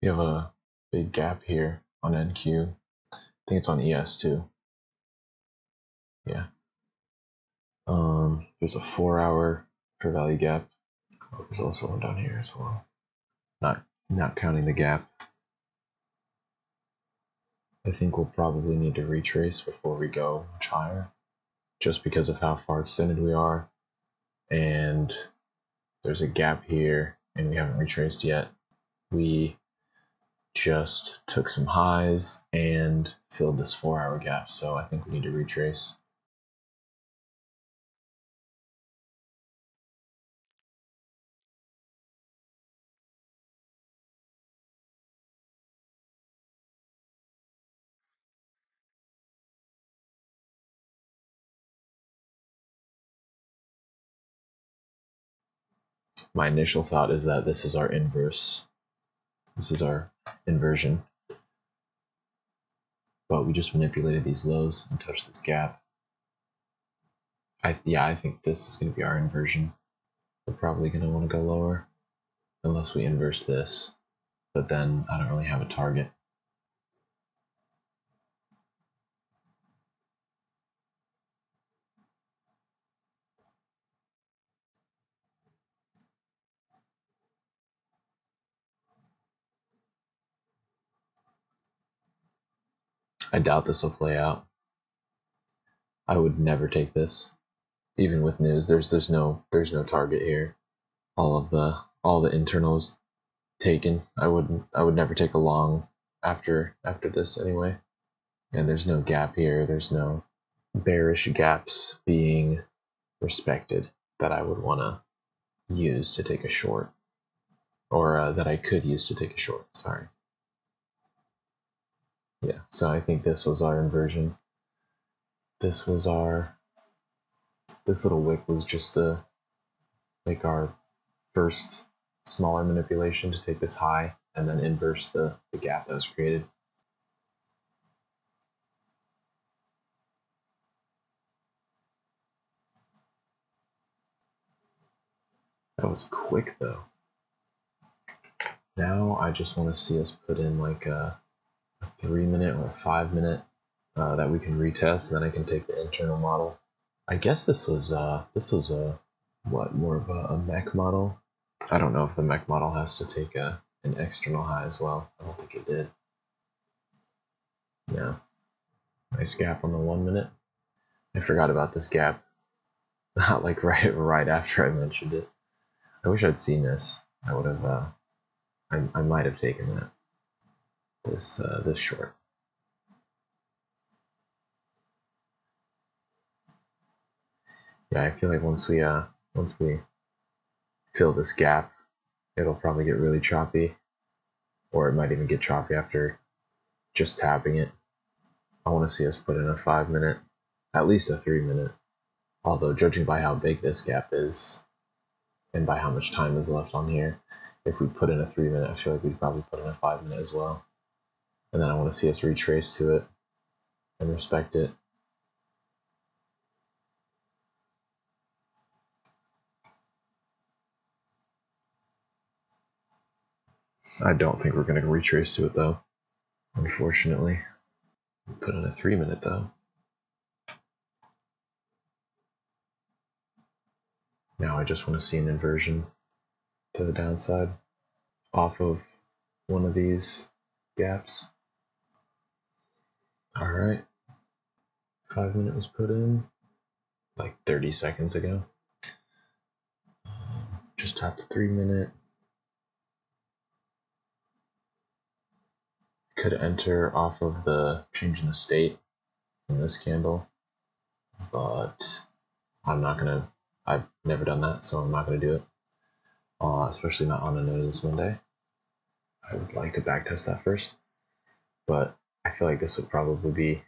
We have a big gap here on NQ. I think it's on ES too. Yeah. There's a 4-hour fair value gap. Oh, there's also one down here as well. Not counting the gap. I think we'll probably need to retrace before we go much higher, just because of how far extended we are. And there's a gap here, and we haven't retraced yet. We just took some highs and filled this 4-hour gap, so I think we need to retrace. My initial thought is that this is our inverse. This is our inversion. But we just manipulated these lows and touched this gap. I think this is going to be our inversion. We're probably going to want to go lower unless we inverse this. But then I don't really have a target. I doubt this will play out. I would never take this. Even with news, there's no target here. All the internals taken. I would never take a long after this anyway. And there's no gap here. There's no bearish gaps being respected that I would want to use to take a short, or that I could use to take a short. Sorry. Yeah. So I think this was our inversion. This little wick was just like our first smaller manipulation to take this high and then inverse the gap that was created. That was quick though. Now I just want to see us put in like a 3-minute or a 5-minute that we can retest, and then I can take the internal model. I guess this was more of a mech model. I don't know if the mech model has to take an external high as well. I don't think it did. Yeah. Nice gap on the 1 minute. I forgot about this gap. Not like right after I mentioned it. I wish I'd seen this. I would have. I might have taken that. This short. Yeah, I feel like once we fill this gap, it'll probably get really choppy, or it might even get choppy after just tapping it. I want to see us put in a 5-minute, at least a 3-minute. Although judging by how big this gap is, and by how much time is left on here, if we put in a 3-minute, I feel like we'd probably put in a 5-minute as well. And then I want to see us retrace to it and respect it. I don't think we're going to retrace to it though, unfortunately. Put in a 3-minute though. Now I just want to see an inversion to the downside off of one of these gaps. All right, 5-minute was put in like 30 seconds ago. Just tapped the 3-minute. Could enter off of the change in the state in this candle, but I'm not gonna. I've never done that, so I'm not gonna do it. Especially not on a notice Monday. I would like to backtest that first, but I feel like this would probably be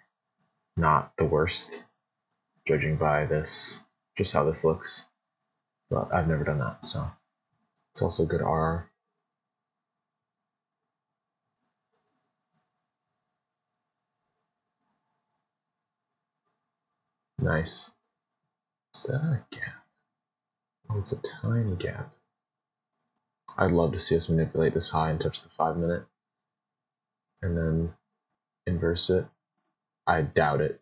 not the worst, judging by this, just how this looks. But I've never done that, so it's also good R. Nice. Is that a gap? Oh, it's a tiny gap. I'd love to see us manipulate this high and touch the 5-minute. and then inverse it. I doubt it,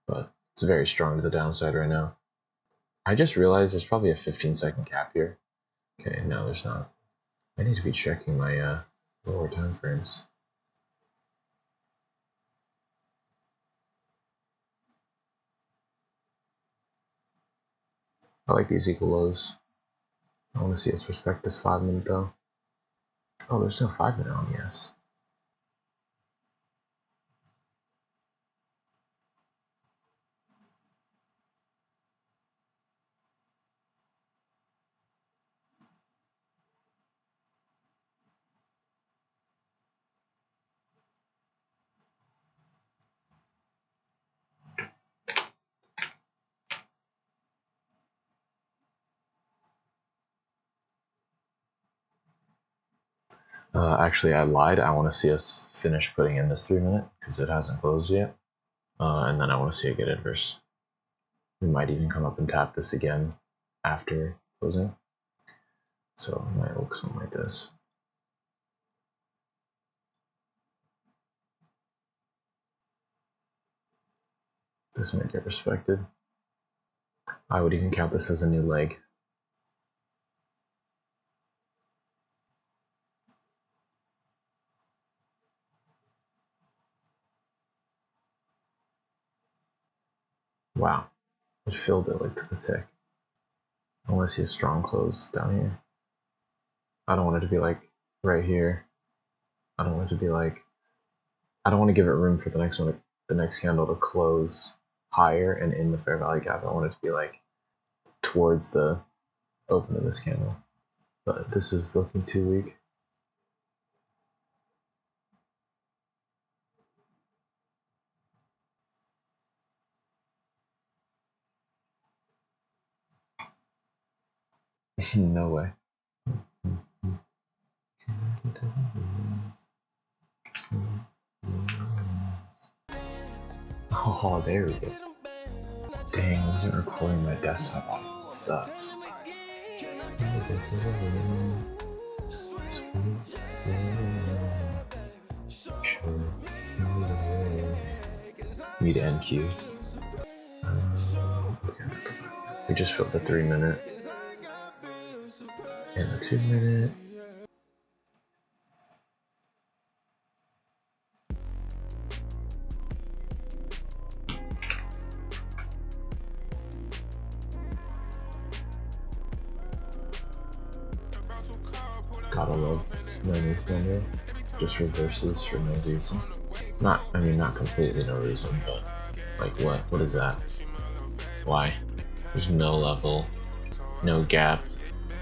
but it's very strong to the downside right now. I just realized there's probably a 15-second cap here. Okay, no, there's not. I need to be checking my lower time frames. I like these equal lows. I want to see us respect this 5 minute though. Oh, there's no 5 minute on the S. Actually, I lied. I want to see us finish putting in this 3 minute because it hasn't closed yet. And then I want to see it get inverse. We might even come up and tap this again after closing. So it might look something like this. This might get respected. I would even count this as a new leg. Wow, it filled it like to the tick. I want to see a strong close down here. I don't want it to be like right here. I don't want it to be like, I don't want to give it room for the next one, the next candle to close higher and in the fair value gap. I want it to be like towards the open of this candle. But this is looking too weak. No way. Oh, there we go. Dang, I wasn't recording my desktop audio. It sucks. Need NQ. We just filled the 3 minute and the 2 minute. Gotta love Nani's window. Just reverses for no reason. Not completely no reason, but like what? What is that? Why? There's no level, no gap.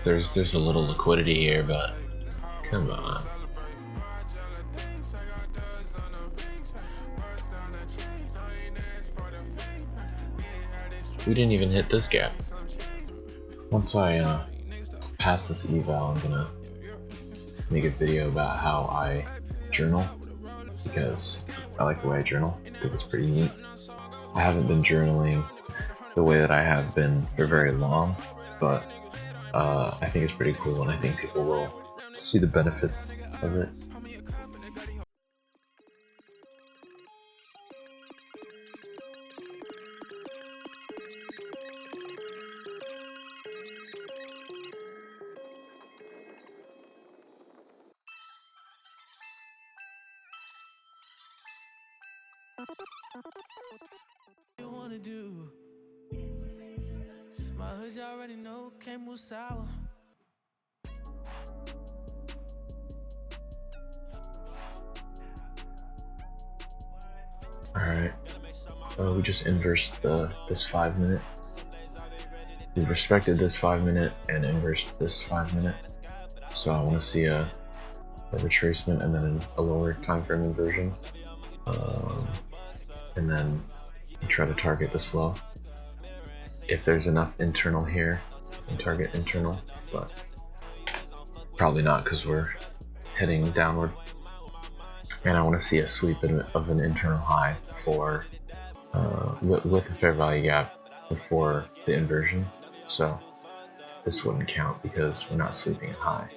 There's a little liquidity here, but come on. We didn't even hit this gap. Once I pass this eval, I'm gonna make a video about how I journal, because I like the way I journal. I think it's pretty neat. I haven't been journaling the way that I have been for very long, but I think it's pretty cool, and I think people will see the benefits of it. You wanna do? Just my hood, you already know, can't move sour. Alright, we just inversed this 5 minute. We respected this 5 minute and inversed this 5 minute. So I want to see a retracement and then a lower time frame inversion. And then try to target this low. If there's enough internal here, we can target internal, but probably not because we're heading downward. And I want to see a sweep of an internal high for with the fair value gap before the inversion. So this wouldn't count because we're not sweeping it high.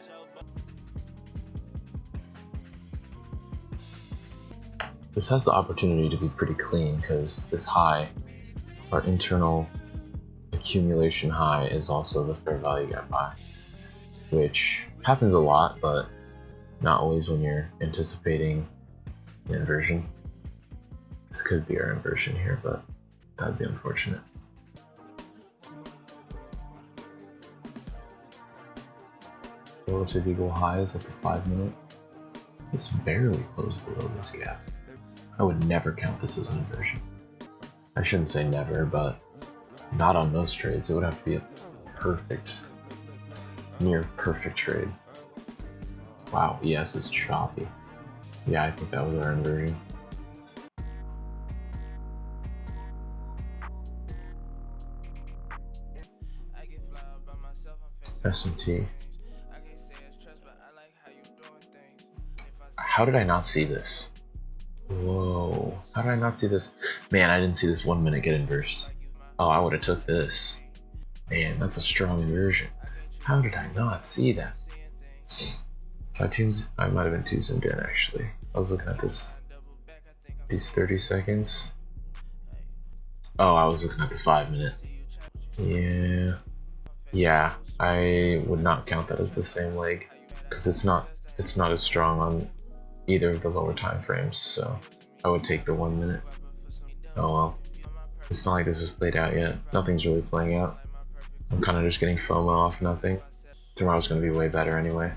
This has the opportunity to be pretty clean because this high, our internal accumulation high, is also the fair value gap high, which happens a lot, but not always when you're anticipating an inversion. This could be our inversion here, but that'd be unfortunate. Relative equal highs at the 5 minute. This barely closed below this gap. I would never count this as an inversion. I shouldn't say never, but not on most trades. It would have to be a perfect, near perfect trade. Wow, ES is choppy. Yeah, I think that was our inversion. S&T. How did I not see this? Whoa, how did I not see this? Man, I didn't see this 1 minute get inversed. Oh, I would have took this. Man, that's a strong inversion. How did I not see that? So I might have been too zoomed in actually. I was looking at these 30 seconds. Oh, I was looking at the 5 minute. Yeah, I would not count that as the same leg because it's not as strong on either of the lower time frames, so I would take the 1 minute. Oh well. It's not like this is played out yet. Nothing's really playing out. I'm kind of just getting FOMO off nothing. Tomorrow's going to be way better anyway.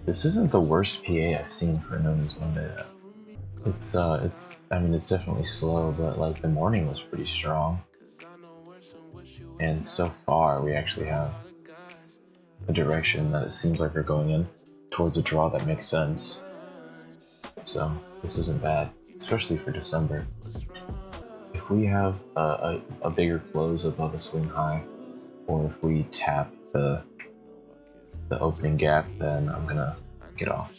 This isn't the worst PA I've seen for a no news Monday though. I mean, it's definitely slow, but like the morning was pretty strong. And so far, we actually have a direction that it seems like we're going in towards a draw that makes sense. So this isn't bad, especially for December. If we have a bigger close above a swing high, or if we tap the opening gap, then I'm gonna get off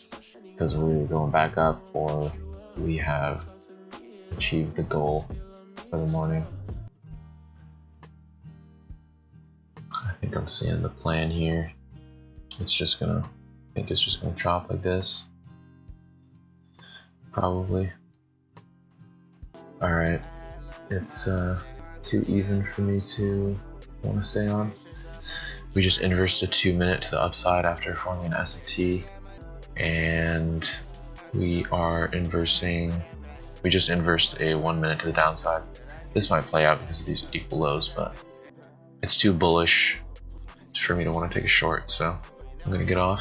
because we're going back up, or we have achieved the goal for the morning. I think I'm seeing the plan here. I think it's just gonna chop like this. Probably. Alright. It's too even for me to want to stay on. We just inversed a 2 minute to the upside after forming an S&T, and we just inversed a 1 minute to the downside. This might play out because of these equal lows, but it's too bullish for me to want to take a short, so I'm gonna get off.